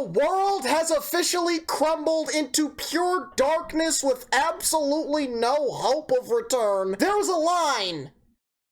world has officially crumbled into pure darkness with absolutely no hope of return, there was a line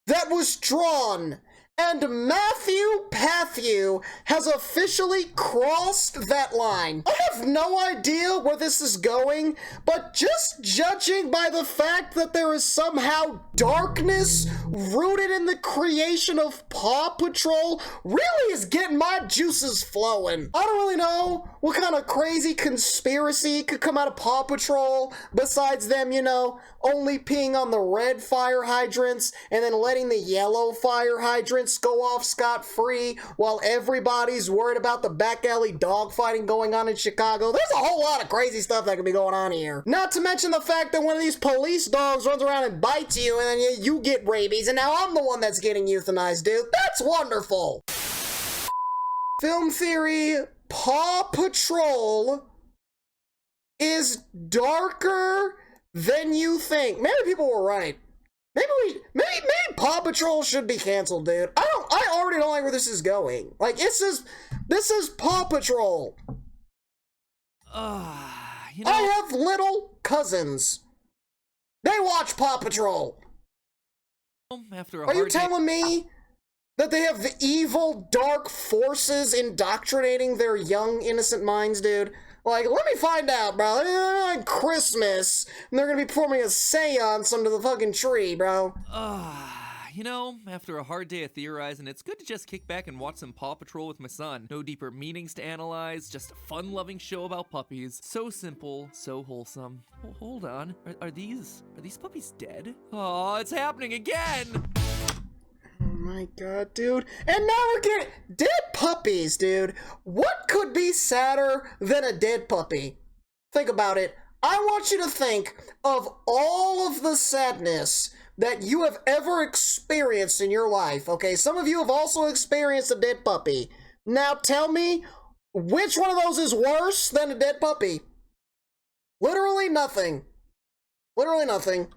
that was drawn, and Matthew Pathew has officially crossed that line. I have no idea where this is going, but just judging by the fact that there is somehow darkness rooted in the creation of Paw Patrol really is getting my juices flowing. I don't really know what kind of crazy conspiracy could come out of Paw Patrol besides them, you know, only peeing on the red fire hydrants and then letting the yellow fire hydrants go off scot-free while everybody's worried about the back alley dogfighting going on in Chicago. There's a whole lot of crazy stuff that could be going on here. Not to mention the fact that one of these police dogs runs around and bites you and then you get rabies and now I'm the one that's getting euthanized, dude. That's wonderful. Film theory, Paw Patrol is darker than you think. Maybe people were right. Maybe Paw Patrol should be canceled, dude. I already don't like where this is going. Like, this is Paw Patrol. You know, I have little cousins. They watch Paw Patrol. after a Are you hard day- telling me that they have the evil, dark forces indoctrinating their young, innocent minds, dude? Like, let me find out, bro. Like Christmas, and they're gonna be performing a seance under the fucking tree, bro. You know, after a hard day of theorizing, it's good to just kick back and watch some Paw Patrol with my son. No deeper meanings to analyze, just a fun-loving show about puppies. So simple, so wholesome. Oh, hold on, are these puppies dead? Oh, it's happening again! Oh my god, dude. And now we're getting dead puppies, dude. What could be sadder than a dead puppy? Think about it. I want you to think of all of the sadness that you have ever experienced in your life, okay? Some of you have also experienced a dead puppy. Now tell me, which one of those is worse than a dead puppy? Literally nothing. Literally nothing.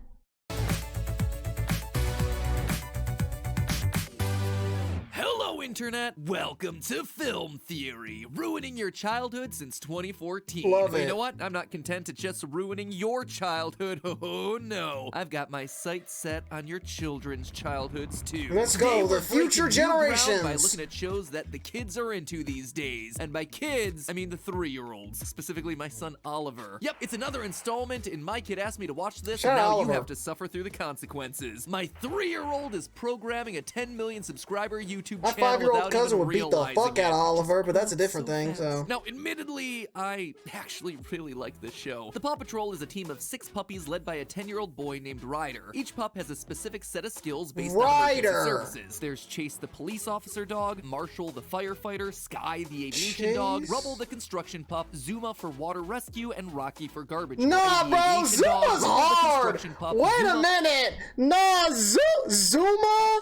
Hello, Internet! Welcome to Film Theory, ruining your childhood since 2014. Love But it. you know what? I'm not content at just ruining your childhood. Oh no. I've got my sights set on your children's childhoods too. Let's go, Today, the we're breaking future new ground generations. By looking at shows that the kids are into these days. And by kids, I mean the 3-year-olds, specifically my son Oliver. Yep, it's another installment in My Kid Asked Me to Watch This, Shout and out now Oliver. you have to suffer through the consequences. My 3-year-old is programming a 10 million subscriber YouTube My channel 5-year-old without cousin even would beat the realizing fuck out it. of Oliver, but that's a different So thing, fast. so. Now, admittedly, I actually really like this show. The Paw Patrol is a team of 6 puppies led by a 10-year-old boy named Ryder. Each pup has a specific set of skills based on emergency Ryder. services. There's Chase the police officer dog, Marshall the firefighter, Sky the aviation dog, Chase? Rubble the construction pup, Zuma for water rescue, and Rocky for garbage. Nah, The bro, aviation dog, Zuma's Rubble the hard. construction pup, Wait a Zuma- minute. Nah, Zuma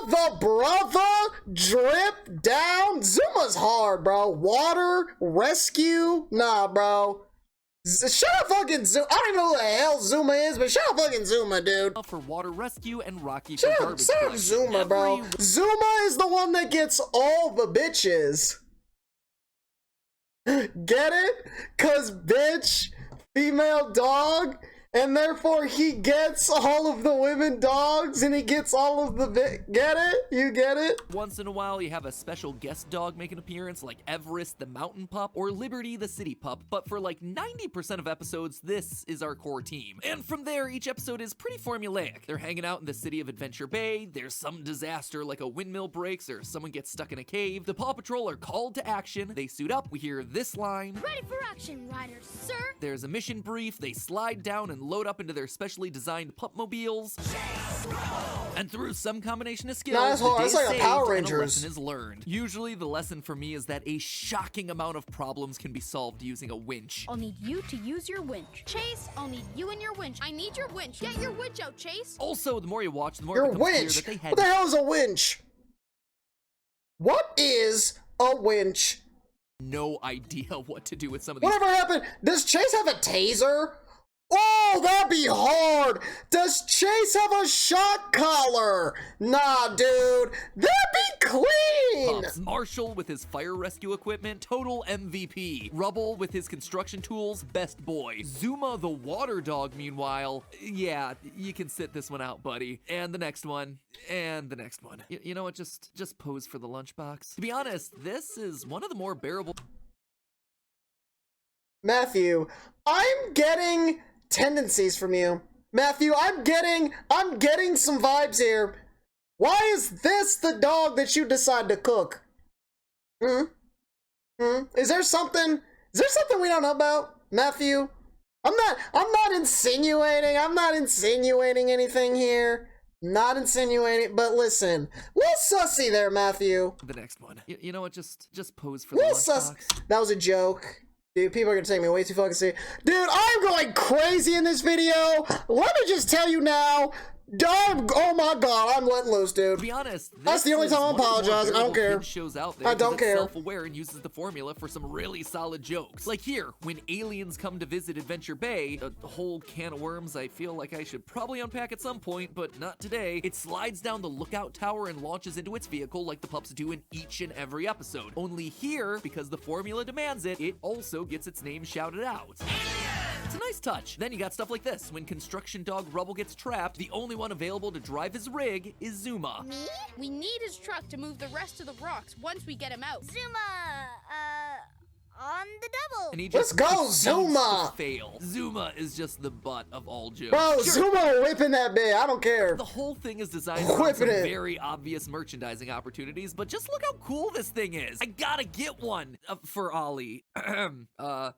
the brother drip down. Zuma's hard, bro. Water rescue. Nah, bro. Shut up, fucking Zuma. I don't even know who the hell Zuma is, but shut up, fucking Zuma, dude. for water rescue and Rocky for Shut up, garbage shut up, collection. Zuma, bro. Every Zuma is the one that gets all the bitches. Get it? Cause bitch, female dog, and therefore he gets all of the women dogs and he gets all of the get it? You get it? Once in a while, you have a special guest dog make an appearance, like Everest the mountain pup or Liberty the city pup, but for like 90% of episodes, this is our core team. And from there, each episode is pretty formulaic. They're hanging out in the city of Adventure Bay, there's some disaster like a windmill breaks or someone gets stuck in a cave. The Paw Patrol are called to action, they suit up, we hear this line. Ready for action, Ryder, sir! There's a mission brief, they slide down and load up into their specially designed pupmobiles. And through some combination of skills, Nah, that's the hard. day That's is like a saved Power and a Rangers. lesson is learned. Usually the lesson for me is that a shocking amount of problems can be solved using a winch. I'll need you to use your winch. Chase, I'll need you and your winch. I need your winch. Get your winch out, Chase! Also, the more you watch, the more Your it becomes clear winch. that they had What the hell is a winch? What is a winch? no idea what to do with some of these. Whatever happened? Does Chase have a taser? Oh, Oh, that'd be hard. Does Chase have a shock collar? Nah, dude. That'd be clean. Pups. Marshall with his fire rescue equipment, total MVP. Rubble with his construction tools, best boy. Zuma the water dog, meanwhile, yeah, you can sit this one out, buddy. And the next one, and the next one. You know what, just pose for the lunchbox. To be honest, this is one of the more bearable... Matthew, I'm getting tendencies from you. Matthew, I'm getting some vibes here. Why is this the dog that you decide to cook? Is there something we don't know about, Matthew? I'm not insinuating anything here. Not insinuating, but listen, little sussy there, Matthew. The next one. You know what, just pose for the Little lunchbox. That was a joke. Dude, people are gonna take me way too fucking serious. Dude, I'm going crazy in this video. Let me just tell you now. Oh my god, I'm letting loose, dude. To be honest, that's the only time I'm apologizing. I don't care. Shows out there I don't care. Self-aware and uses the formula for some really solid jokes. Like here, when aliens come to visit Adventure Bay, a whole can of worms I feel like I should probably unpack at some point, but not today. It slides down the lookout tower and launches into its vehicle like the pups do in each and every episode. Only here, because the formula demands it, it also gets its name shouted out. It's a nice touch. Then you got stuff like this. When construction dog Rubble gets trapped, the only one available to drive his rig is Zuma. Me? We need his truck to move the rest of the rocks once we get him out. Zuma, on the double. And he Let's just go, Zuma! Fail. Zuma is just the butt of all jokes. Bro, Zuma whipping that bit. I don't care. The whole thing is designed around some very obvious merchandising opportunities, but just look how cool this thing is. I gotta get one for Ollie.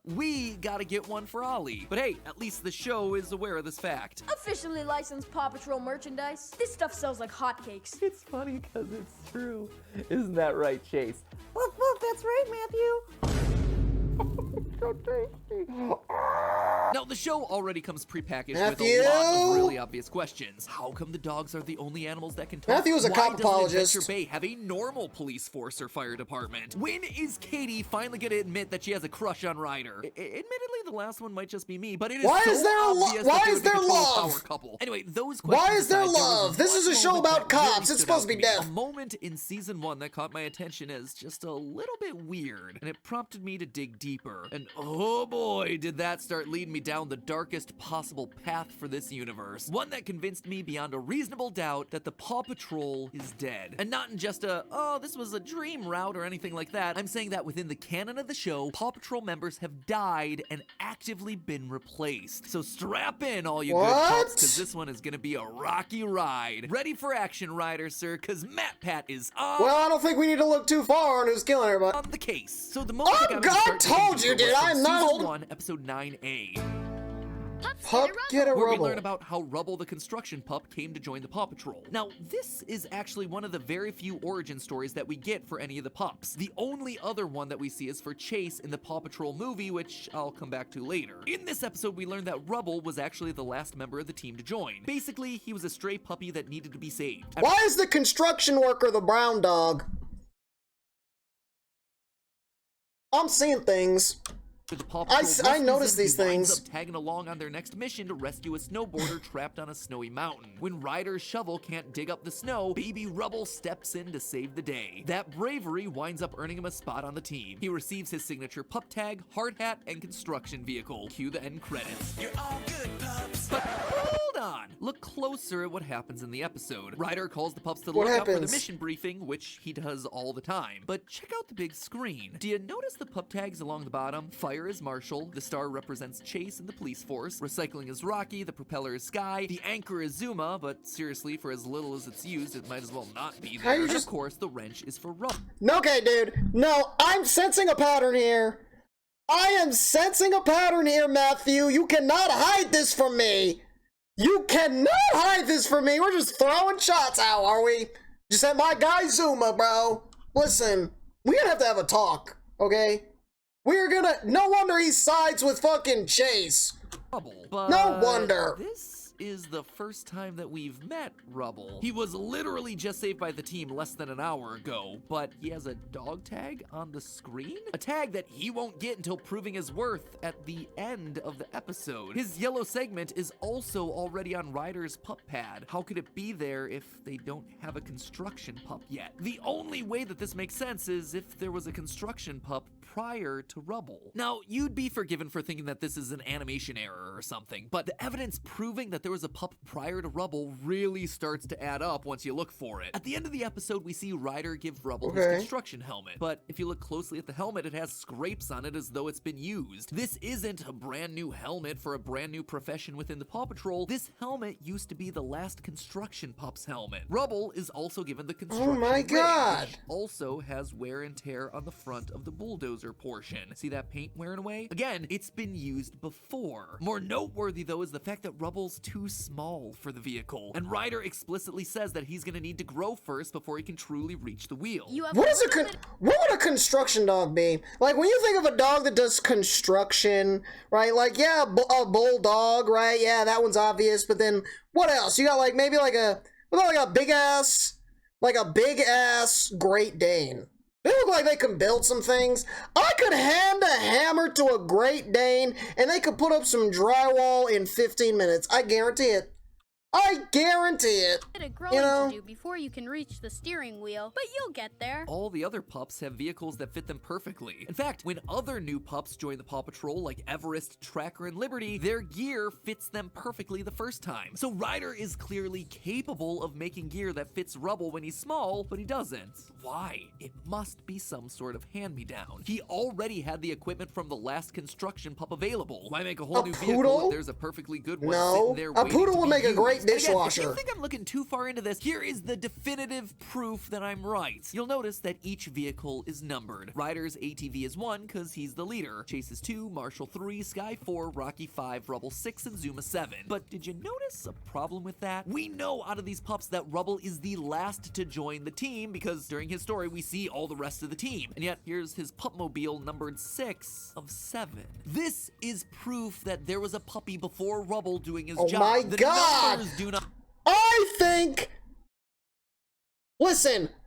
We gotta get one for Ollie. But hey, at least the show is aware of this fact. Officially licensed Paw Patrol merchandise. This stuff sells like hotcakes. It's funny because it's true. Isn't that right, Chase? Look, that's right, Matthew. So tasty. Now, the show already comes prepackaged with Matthew? a lot of really obvious questions. How come the dogs are the only animals that can talk? Matthew is a cop apologist. Why doesn't Adventure Bay have a normal police force or fire department? When is Katie finally going to admit that she has a crush on Ryder? Admittedly, the last one might just be me, but it is Why so is there obvious why that they is would be there a total love? power couple. Anyway, those questions Why is there aside, love? This is a show moment about that really cops. It's stood supposed out to be me. death. A moment in season 1 that caught my attention as just a little bit weird, and it prompted me to dig deeper. And oh boy, did that start leading me down the darkest possible path for this universe. One that convinced me beyond a reasonable doubt that the Paw Patrol is dead. And not in just a, oh, this was a dream route or anything like that. I'm saying that within the canon of the show, Paw Patrol members have died and actively been replaced. So strap in, all you good pups, because this one is gonna be a rocky ride. Ready for action, Ryder, sir, because Matt Pat is on. Well, I don't think we need to look too far on who's killing everybody. On the case. So the moment Oh, God told you, dude. I'm not season holding. 1, episode 9A. Pup, get a Where we Rubble. learn about how Rubble the construction pup came to join the Paw Patrol. Now, this is actually one of the very few origin stories that we get for any of the pups. The only other one that we see is for Chase in the Paw Patrol movie, which I'll come back to later. In this episode, we learn that Rubble was actually the last member of the team to join. Basically, he was a stray puppy that needed to be saved. Why is the construction worker the brown dog? I'm seeing things. The Paw Patrol I rescues noticed him, these he winds things. up tagging along on their next mission to rescue a snowboarder trapped on a snowy mountain. When Ryder's shovel can't dig up the snow, baby Rubble steps in to save the day. That bravery winds up earning him a spot on the team. He receives his signature pup tag, hard hat, and construction vehicle. Cue the end credits. You're all good, pups. But hold on. Look closer at what happens in the episode. Ryder calls the pups to look out for the mission briefing, which he does all the time. But check out the big screen. Do you notice the pup tags along the bottom? Fire is Marshall, the star represents Chase and the police force, recycling is Rocky, the propeller is Sky, the anchor is Zuma, but seriously, for as little as it's used, it might as well not be there. And of course, the wrench is for Rubble. Okay, dude. No, I'm sensing a pattern here. I am sensing a pattern here, Matthew. You cannot hide this from me. You cannot hide this from me. We're just throwing shots out, are we? Just at my guy Zuma, bro. Listen, we're gonna have to have a talk, okay? We're gonna. No wonder he sides with fucking Chase. But No wonder. This is the first time that we've met Rubble. He was literally just saved by the team less than an hour ago, but he has a dog tag on the screen? A tag that he won't get until proving his worth at the end of the episode. His yellow segment is also already on Ryder's pup pad. How could it be there if they don't have a construction pup yet? The only way that this makes sense is if there was a construction pup prior to Rubble. Now, you'd be forgiven for thinking that this is an animation error or something, but the evidence proving that there was a pup prior to Rubble really starts to add up once you look for it. At the end of the episode, we see Ryder give Rubble his construction helmet, but if you look closely at the helmet, it has scrapes on it as though it's been used. This isn't a brand new helmet for a brand new profession within the Paw Patrol. This helmet used to be the last construction pup's helmet. Rubble is also given the construction rig, which also has wear and tear on the front of the bulldozer portion. See that paint wearing away? Again, it's been used before. More noteworthy though is the fact that Rubble's too small for the vehicle, and Ryder explicitly says that he's gonna need to grow first before he can truly reach the wheel. What would a construction dog be? Like, when you think of a dog that does construction, right? Like, yeah, a bulldog, right? Yeah, that one's obvious, but then what else? You got like maybe like a big ass Great Dane. They look like they can build some things. I could hand a hammer to a Great Dane and they could put up some drywall in 15 minutes. I guarantee it. I guarantee it. Bit of growing to do before you can reach the steering wheel, but you'll get there. All the other pups have vehicles that fit them perfectly. In fact, when other new pups join the Paw Patrol, like Everest, Tracker, and Liberty, their gear fits them perfectly the first time. So Ryder is clearly capable of making gear that fits Rubble when he's small, but he doesn't. Why? It must be some sort of hand-me-down. He already had the equipment from the last construction pup available. Why make a whole new vehicle if there's a perfectly good one sitting there waiting to be used? A poodle would make a great dishwasher. Again, if you think I'm looking too far into this, here is the definitive proof that I'm right. You'll notice that each vehicle is numbered. Ryder's ATV is 1 because he's the leader. Chase is 2, Marshall 3, Sky 4, Rocky 5, Rubble 6, and Zuma 7. But did you notice a problem with that? We know out of these pups that Rubble is the last to join the team because during his story we see all the rest of the team. And yet here's his pupmobile numbered 6 of 7. This is proof that there was a puppy before Rubble doing his job. Oh my God!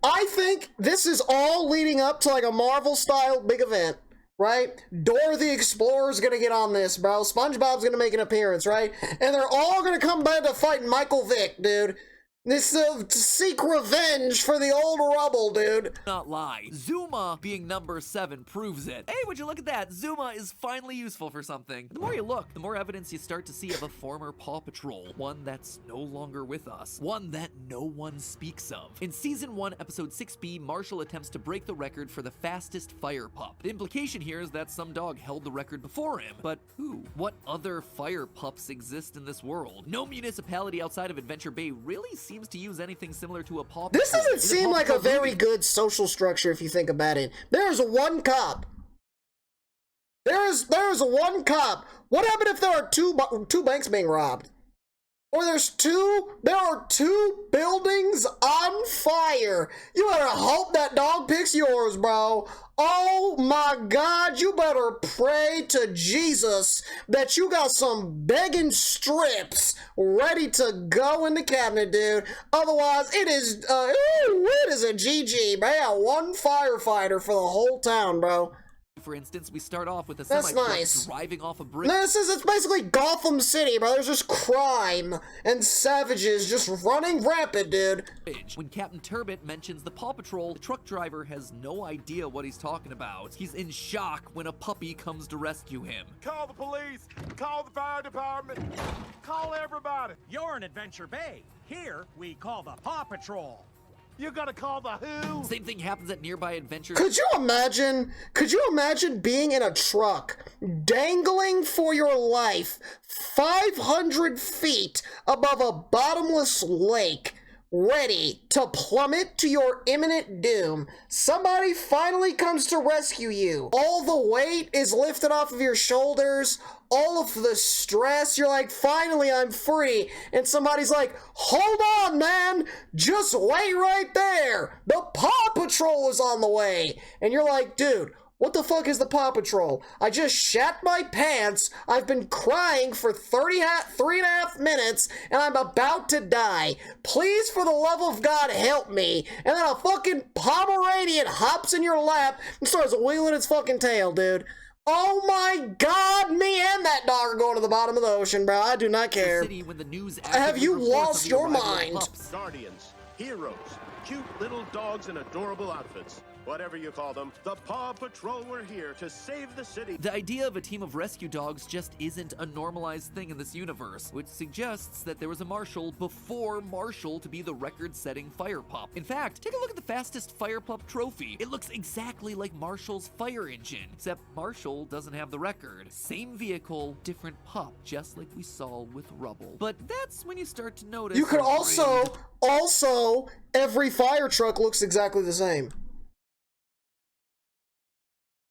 I think this is all leading up to like a Marvel-style big event, right? Dora the Explorer's gonna get on this, bro. SpongeBob's gonna make an appearance, right? And they're all gonna come back to fight Michael Vick, dude. This to seek revenge for the old Rubble, dude. Not lie. Zuma being number 7 proves it. Hey, would you look at that? Zuma is finally useful for something. The more you look, the more evidence you start to see of a former Paw Patrol. One that's no longer with us. One that no one speaks of. In Season 1, Episode 6B, Marshall attempts to break the record for the fastest fire pup. The implication here is that some dog held the record before him. But who? What other fire pups exist in this world? No municipality outside of Adventure Bay really seems to use anything similar to a Paw Patrol. This doesn't seem like a very good social structure if you think about it. There's one cop. There's one cop. What happened if there are two banks being robbed? Or there are 2 buildings on fire. You better hope that dog picks yours, bro. Oh my God, you better pray to Jesus that you got some begging strips ready to go in the cabinet, dude. Otherwise, it is a GG, man. 1 firefighter for the whole town, bro. For instance, we start off with a semi-truck driving off a bridge. It's basically Gotham City, bro. There's just crime and savages just running rampant, dude. When Captain Turbot mentions the Paw Patrol, the truck driver has no idea what he's talking about. He's in shock when a puppy comes to rescue him. Call the police, call the fire department, call everybody. You're in Adventure Bay. Here, we call the Paw Patrol. You gotta call the who? Same thing happens at nearby Adventure. Could you imagine being in a truck, dangling for your life 500 feet above a bottomless lake, ready to plummet to your imminent doom? Somebody finally comes to rescue you. All the weight is lifted off of your shoulders. All of the stress, you're like, finally, I'm free. And somebody's like, hold on, man. Just wait right there. The Paw Patrol is on the way. And you're like, dude, What the fuck is the Paw Patrol? I just shat my pants, I've been crying for 3.5 minutes, and I'm about to die. Please, for the love of God, help me. And then a fucking Pomeranian hops in your lap and starts wiggling its fucking tail, dude. Oh my God, me and that dog are going to the bottom of the ocean, bro. I do not care. City when the news Have you actively reports lost on the your arrival of mind? pups. Guardians, heroes, cute little dogs in adorable outfits. Whatever you call them, the Paw Patrol were here to save the city. The idea of a team of rescue dogs just isn't a normalized thing in this universe, which suggests that there was a Marshall before Marshall to be the record-setting fire pup. In fact, take a look at the fastest fire pup trophy. It looks exactly like Marshall's fire engine, except Marshall doesn't have the record. Same vehicle, different pup, just like we saw with Rubble. But that's when you start to notice. You could a also, every fire truck looks exactly the same.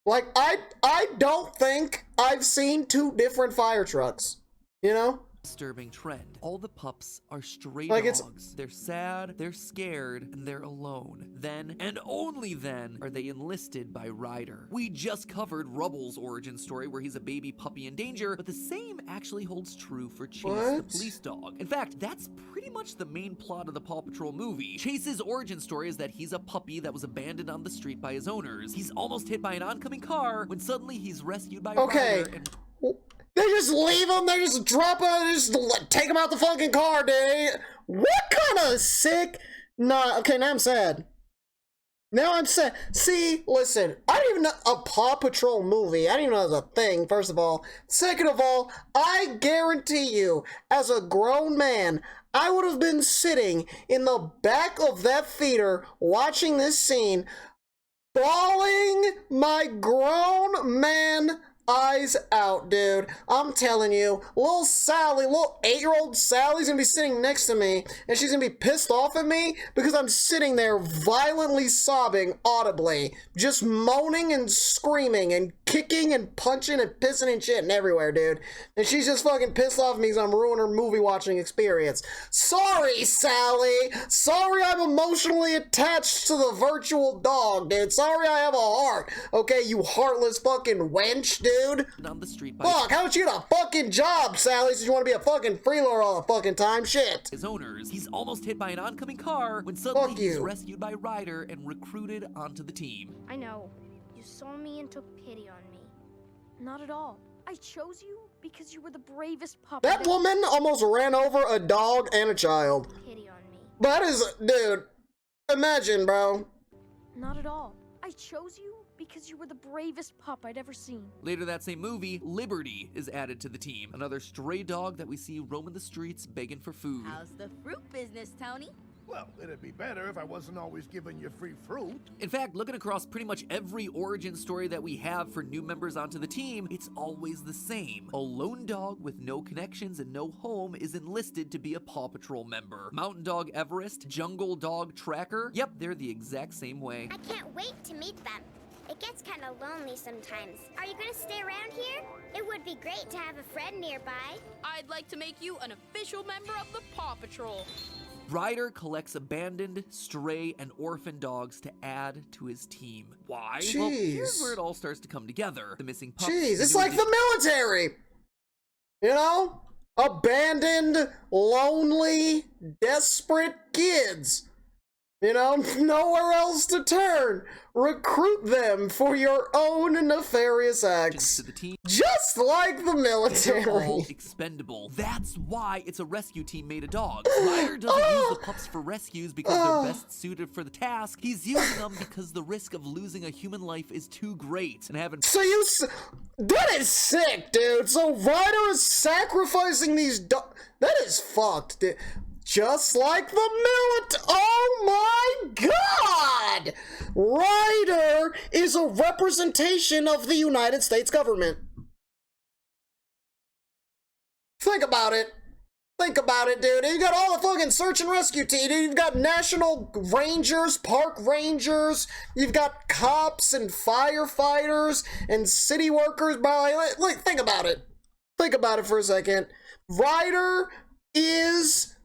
Like, I don't think I've seen two different fire trucks, you know? disturbing trend. All the pups are stray Like, dogs. They're sad, they're scared, and they're alone. Then, and only then, are they enlisted by Ryder. We just covered Rubble's origin story where he's a baby puppy in danger, but the same actually holds true for Chase, the police dog. In fact, that's pretty much the main plot of the Paw Patrol movie. Chase's origin story is that he's a puppy that was abandoned on the street by his owners. He's almost hit by an oncoming car when suddenly he's rescued by Ryder and They just leave him, they just drop him, they just take him out the fucking car, dude. What kind of sick? Nah, okay, now I'm sad. Now I'm sad. See, listen, I didn't even know a Paw Patrol movie. I didn't even know it was a thing, first of all. Second of all, I guarantee you, as a grown man, I would have been sitting in the back of that theater watching this scene, bawling my grown man eyes out, dude. I'm telling you, little Sally, little 8-year-old Sally's gonna be sitting next to me, and she's gonna be pissed off at me because I'm sitting there violently sobbing audibly, just moaning and screaming and kicking and punching and pissing and shitting everywhere, dude. And she's just fucking pissed off at me because I'm ruining her movie watching experience. Sorry, Sally. Sorry I'm emotionally attached to the virtual dog, dude. Sorry I have a heart. Okay, you heartless fucking wench, dude. on the street by Fuck, how about you get a fucking job, Sally, since you want to be a fucking freeloader all the fucking time? Shit. his owners. He's almost hit by an oncoming car when suddenly he's you. rescued by Ryder and recruited onto the team. I know. You saw me and took pity on me. Not at all. I chose you because you were the bravest pup. That woman almost ran over a dog and a child. Pity on me. That is, dude, imagine, bro. Not at all. I chose you because you were the bravest pup I'd ever seen. Later that same movie, Liberty is added to the team, another stray dog that we see roaming the streets begging for food. How's the fruit business, Tony? Well, it'd be better if I wasn't always giving you free fruit. In fact, looking across pretty much every origin story that we have for new members onto the team, it's always the same. A lone dog with no connections and no home is enlisted to be a Paw Patrol member. Mountain Dog Everest, Jungle Dog Tracker, yep, they're the exact same way. I can't wait to meet them. It gets kind of lonely sometimes. Are you gonna stay around here? It would be great to have a friend nearby. I'd like to make you an official member of the Paw Patrol. Ryder collects abandoned, stray, and orphan dogs to add to his team. Why? Well, here's Jeez. where it all starts to come together. The missing pups. Jeez, the it's new like the military. You know? Abandoned, lonely, desperate kids. You know, nowhere else to turn. Recruit them for your own nefarious acts. to the team. Just like the They're all military. expendable. That's why it's a rescue team made of dogs. Ryder doesn't use the pups for rescues because they're best suited for the task. He's using them because the risk of losing a human life is too great. And having So that is sick, dude. So Ryder is sacrificing these dogs. That is fucked, dude. Just like the military. Oh my god! Ryder is a representation of the United States government. Think about it. Think about it, dude. You got all the fucking search and rescue team. Dude. You've got national rangers, park rangers. You've got cops and firefighters and city workers. Like, think about it. Think about it for a second. Ryder is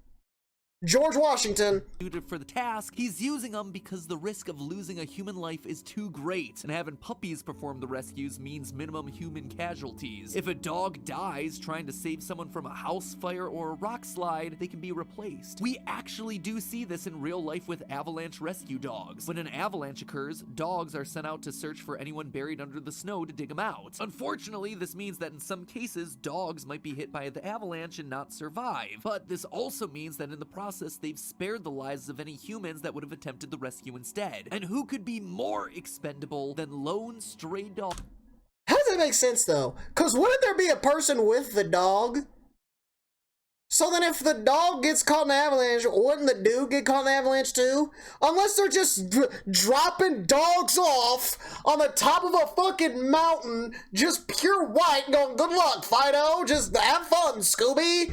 George Washington. Suited for the task, he's using them because the risk of losing a human life is too great, and having puppies perform the rescues means minimum human casualties. If a dog dies trying to save someone from a house fire or a rock slide, they can be replaced. We actually do see this in real life with avalanche rescue dogs. When an avalanche occurs, dogs are sent out to search for anyone buried under the snow to dig them out. Unfortunately, this means that in some cases, dogs might be hit by the avalanche and not survive. But this also means that in the process, they've spared the lives of any humans that would have attempted the rescue instead. And who could be more expendable than lone stray dog? How does that make sense though? Because wouldn't there be a person with the dog? So then if the dog gets caught in an avalanche, wouldn't the dude get caught in an avalanche too? Unless they're just dropping dogs off on the top of a fucking mountain, just pure white, going, good luck, Fido, just have fun, Scooby.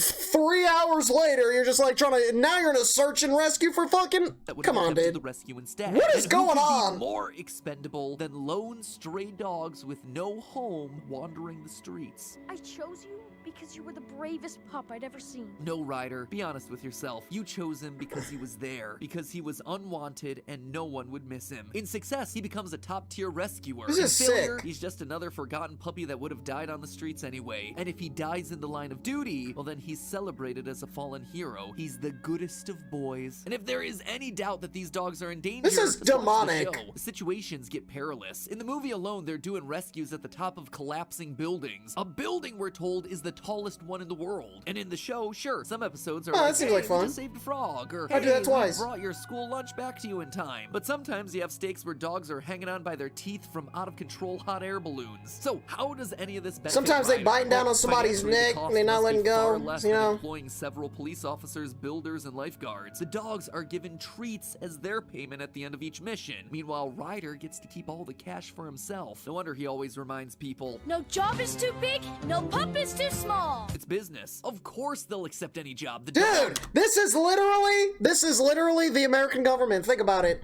3 hours later, you're just like trying to. Now you're in a search and rescue for fucking. Come on, dude. The rescue instead. What is going on? More expendable than lone stray dogs with no home wandering the streets. I chose you because you were the bravest pup I'd ever seen. No, Ryder, be honest with yourself. You chose him because he was there, because he was unwanted and no one would miss him. In success, he becomes a top-tier rescuer. This is in failure, sick. He's just another forgotten puppy that would have died on the streets anyway. And if he dies in the line of duty, well then he's celebrated as a fallen hero. He's the goodest of boys. And if there is any doubt that these dogs are in danger, this is demonic. The situations get perilous. In the movie alone, they're doing rescues at the top of collapsing buildings. A building, we're told, is the tallest one in the world. And in the show, sure, some episodes are that seems like fun. We just saved a frog, or I do that twice. We brought your school lunch back to you in time. But sometimes you have stakes where dogs are hanging on by their teeth from out-of-control hot air balloons. So how does any of this benefit Sometimes they Ryder? biting down Well, on somebody's financially, neck the and they cost not must letting be far go, less you than know? employing several police officers, builders, and lifeguards. The dogs are given treats as their payment at the end of each mission. Meanwhile, Ryder gets to keep all the cash for himself. No wonder he always reminds people, No job is too big, no pup is too small. it's business. Of course they'll accept any job. The Dude, dog- this is literally the American government. Think about it.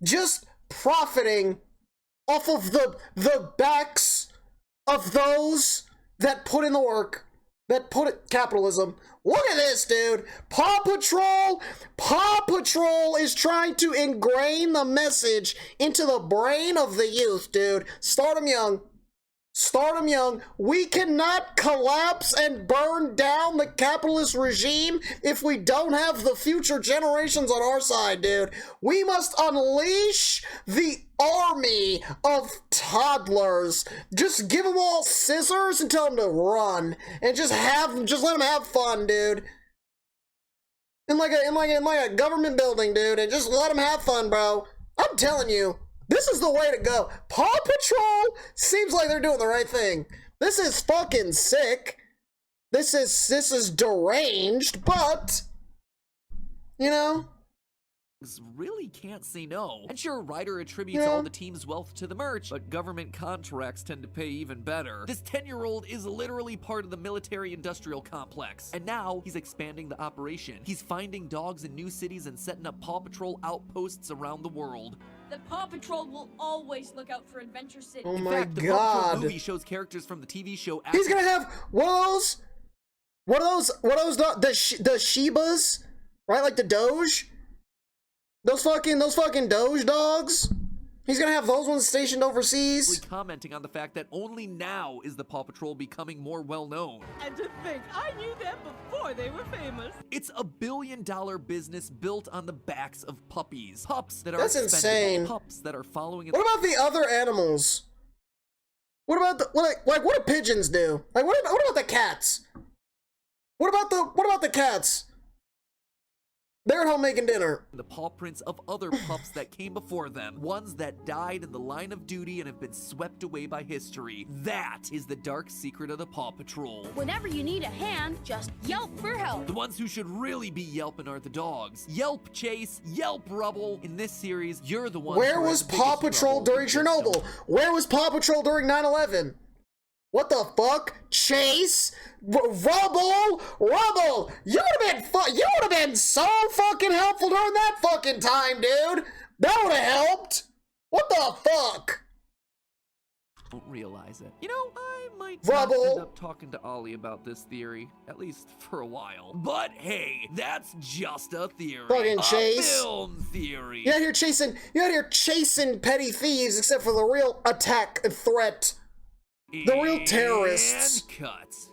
Just profiting off of the backs of those that put in the work, that put it, capitalism. Look at this, dude. Paw Patrol is trying to ingrain the message into the brain of the youth, dude. Start them young. Start them young. We cannot collapse and burn down the capitalist regime if we don't have the future generations on our side, dude. We must unleash the army of toddlers. Just give them all scissors and tell them to run, and just let them have fun, dude. In like a government building, dude, and just let them have fun, bro. I'm telling you. This is the way to go. Paw Patrol seems like they're doing the right thing. This is fucking sick. This is deranged, but you know, really can't say no. And sure, Ryder attributes all the team's wealth to the merch, but government contracts tend to pay even better. This 10-year-old is literally part of the military-industrial complex, and now he's expanding the operation. He's finding dogs in new cities and setting up Paw Patrol outposts around the world. The Paw Patrol will always look out for Adventure City. oh In my fact, the Paw Patrol god. movie shows characters from the TV show. He's gonna have what are those the Shibas, right? Like the Doge. Those fucking Doge dogs. He's gonna have those ones stationed overseas. Commenting on the fact that only now is the Paw Patrol becoming more well-known. And to think I knew them before they were famous. It's a billion-dollar business built on the backs of puppies. Pups that are That's expendable. insane. Pups that are following. What about the other animals? What about what do pigeons do? Like what about the cats? What about the cats? They're at home making dinner. The paw prints of other pups that came before them. Ones that died in the line of duty and have been swept away by history. That is the dark secret of the Paw Patrol. Whenever you need a hand, just yelp for help. The ones who should really be yelping are the dogs. Yelp Chase, Yelp Rubble. In this series, you're the one. Where was Paw Patrol during Chernobyl? Where was Paw Patrol during 9/11? What the fuck? Chase? Rubble? You would have been so fucking helpful during that fucking time, dude. That would have helped. What the fuck? don't realize it. You know, I might Rubble. end up talking to Ollie about this theory, at least for a while. But hey, that's just a theory. Fucking a Chase. film theory. You're out here chasing petty thieves, except for the real attack and threat. The real terrorists. And cuts.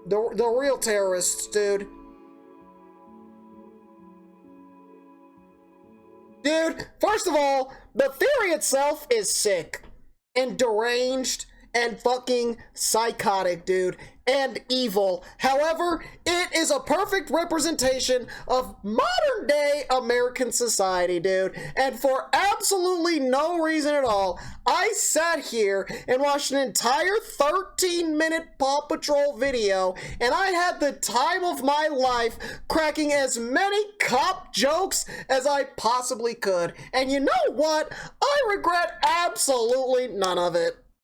The real terrorists, dude. Dude, first of all, the theory itself is sick and deranged and fucking psychotic, dude, and evil. However, it is a perfect representation of modern day American society, dude. And for absolutely no reason at all, I sat here and watched an entire 13-minute Paw Patrol video, and I had the time of my life cracking as many cop jokes as I possibly could. And you know what? I regret absolutely none of it.